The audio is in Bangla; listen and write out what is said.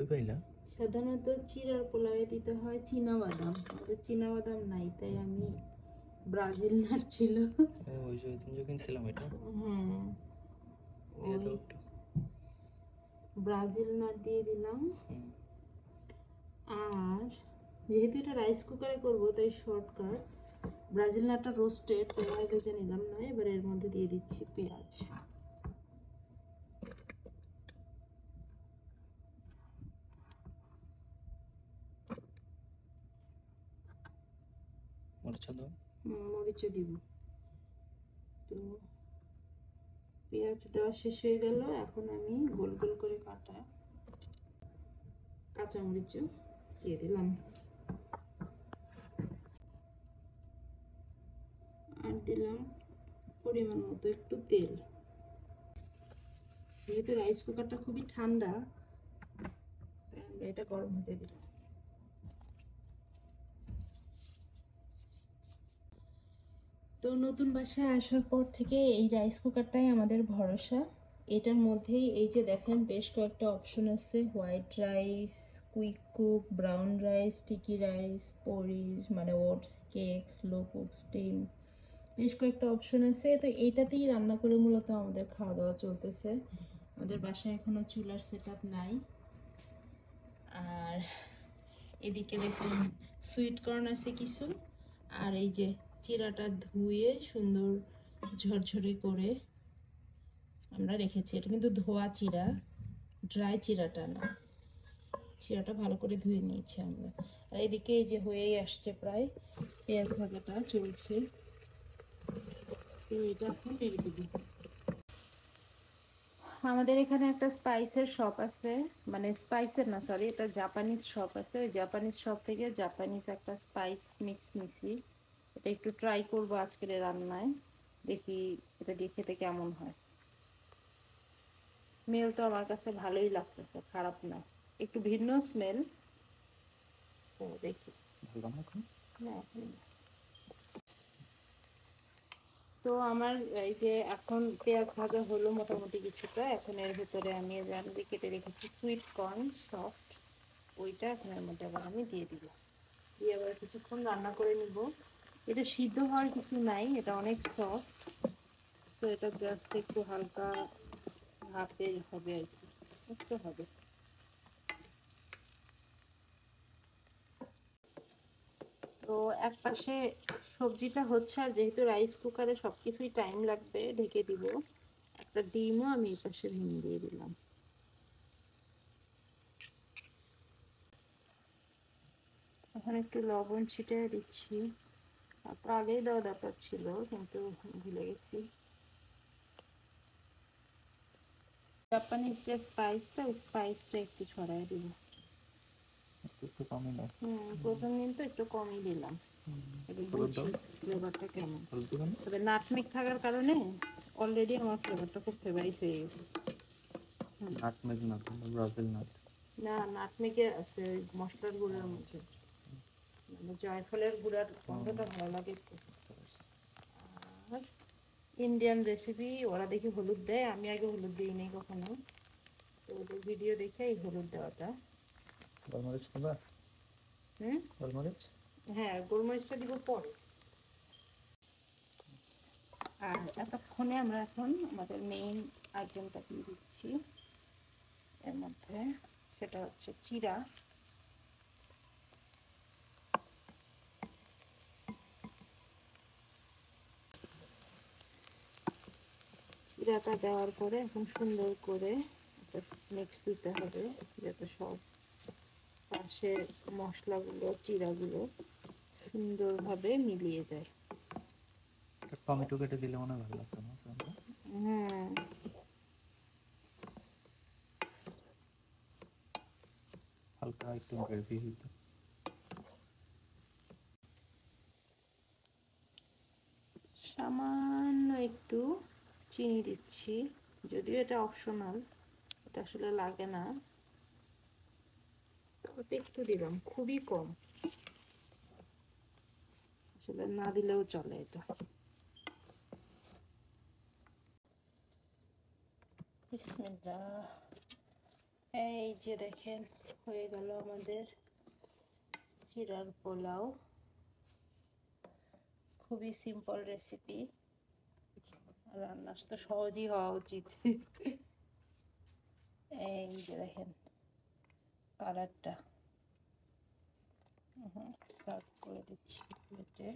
কই পাইলা? সাধারণত চিড়ার পোলাওয়ে দিতে হয় চীনা বাদাম, আমাদের চীনা বাদাম নাই, তাই আমি ব্রাজিল নাট ছিল। ও ওই যে তুমি যে কিনছিলাম এটা হ্যাঁ, দিয়ে ওই দাও একটু। ব্রাজিল নাট দিয়ে দিলাম। আর যেহেতু এটা রাইস কুকারে করবো তাই শর্টকাট, ব্রাজিল নাটটা রোস্টেড তোমার ভেজে নিলাম না। এবার এর মধ্যে দিয়ে দিচ্ছি পেঁয়াজ। মরিচা দাও। মরিচও দিব। তো পেঁয়াজ দেওয়া শেষ হয়ে গেল, এখন আমি গোল গোল করে কাটা কাঁচামরিচও দিয়ে দিলাম। আর দিলাম পরিমাণ মতো একটু তেল। যেহেতু রাইস কুকারটা খুবই ঠান্ডা তাই আমরা এটা গরম হতে দিলাম। তো নতুন বাসায় আসার পর থেকে এই রাইস কুকারটাই আমাদের ভরসা। এটার মধ্যেই এই যে দেখেন বেশ কয়েকটা অপশন আছে, white rice, quick cook, brown rice, sticky rice, porridge মানে oats, cake, slow cook, steam, বেশ কয়েকটা অপশন আছে। তো এইটাতেই রান্না করে মূলত আমাদের খাওয়া দাওয়া চলতেছে। আমাদের বাসায় এখনো চুলার সেট আপ নাই। আর এদিকে দেখুন সুইট কর্ন আছে কিছু, আর এই যে চিরাটা ধুয়ে সুন্দর ঝরঝরে করে আমরা রেখেছি। এটা কিন্তু ধোয়া চিরা, ড্রাই চিরাটা না, চিরাটা ভালো করে ধুয়ে নিয়েছি আমরা। আর এদিকে এই যে হয়েই আসছে প্রায়, পেঁয়াজ ভাজাটা চলছে। তো এটা এখন নেড়ে দেব। আমাদের এখানে একটা স্পাইসের শপ আছে, মানে স্পাইসের না সরি, এটা জাপানিজ শপ আছে। ওই জাপানিজ শপ থেকে জাপানিজ একটা স্পাইস মিক্স নিছি। এটা একটু ট্রাই করবো আজকের রান্নায়, দেখি এটা দিয়ে খেতে কেমন হয়। স্মেলটা আমার কাছে ভালোই লাগতেছে, খারাপ না, একটু ভিন্ন স্মেল। তো দেখি। ভালো না এখন? না, তো আমার এই যে এখন পেঁয়াজ ভাজা হলো মোটামুটি কিছুটা, এখন এর ভিতরে আমি জানবি কেটে রেখেছি সুইট কর্ন সফট, ওইটা এখন এর মধ্যে আবার আমি দিয়ে দিব। দিয়ে আবার কিছুক্ষণ রান্না করে নিব। এটা সিদ্ধ হওয়ার কিছু নাই, এটা অনেক সফট। তো এটা জাস্ট একটু হালকা ভাপে হবে আর কি, একটু হবে। তো এক পাশে সবজিটা হচ্ছে, আর যেহেতু রাইস কুকারে সবকিছুই টাইম লাগবে, ঢেকে দিব। একটা ডিমও আমি এই পাশে ভেঙে দিয়ে দিলাম। এখন একটু লবণ ছিটিয়ে দিচ্ছি, তারপর আগেই দেওয়া দরকার ছিল কিন্তু ভুলে গেছি। জাপানিজ যে স্পাইসটা, ওই স্পাইসটা একটু ছড়াই দিব। একটু কমই দাও। প্রথম দিন তো একটু কমই দিলাম, বুঝছি ফ্লেভারটা কেমন। তবে নাটমেগ থাকার কারণে অলরেডি আমার ফ্লেভারটা খুব ফেভারিট হয়ে গেছে। নাটমেগ না, ব্রাজিল নাট। না, নাটমেগের আছে মশলার গুঁড়ার মধ্যে, মানে জয়ফলের গুঁড়ার গন্ধটা ভালো লাগে। আর ইন্ডিয়ান রেসিপি ওরা দেখি হলুদ দেয়, আমি আগে হলুদ দিই নাই কখনো, তো ওদের ভিডিও দেখে এই হলুদ দেওয়াটা। গোলমরিচ দিবা? গোলমরিচ? হ্যাঁ, গোলমরিচটা দিব পরে। আর এতক্ষণে আমরা এখন আমাদের মেইন আইটেমটা দিয়ে দিচ্ছি এর মধ্যে, সেটা হচ্ছে চিরা। চিরাটা দেওয়ার পরে এখন সুন্দর করে মিক্স দিতে হবে, যাতে সব পাশের মশলাগুলো চিরাগুলো সুন্দরভাবে মিলিয়ে যায়। টমেটো কেটে দিলে মনে ভালো লাগতো না? হ্যাঁ, হালকা একটু গ্রেভি হইতো। সামান্য একটু চিনি দিচ্ছি, যদিও এটা অপশনাল, এটা আসলে লাগে না, তবে একটু দিলাম, খুবই কম, আসলে না দিলেও চলে এটা। বিসমিল্লাহ। এই যে দেখেন হয়ে গেল আমাদের জিরার পোলাও। খুবই সিম্পল রেসিপি, রান্না তো সহজই হওয়া উচিত। এই যে দেখেন কালারটা, সার্ভ করে দিচ্ছি প্লেটে।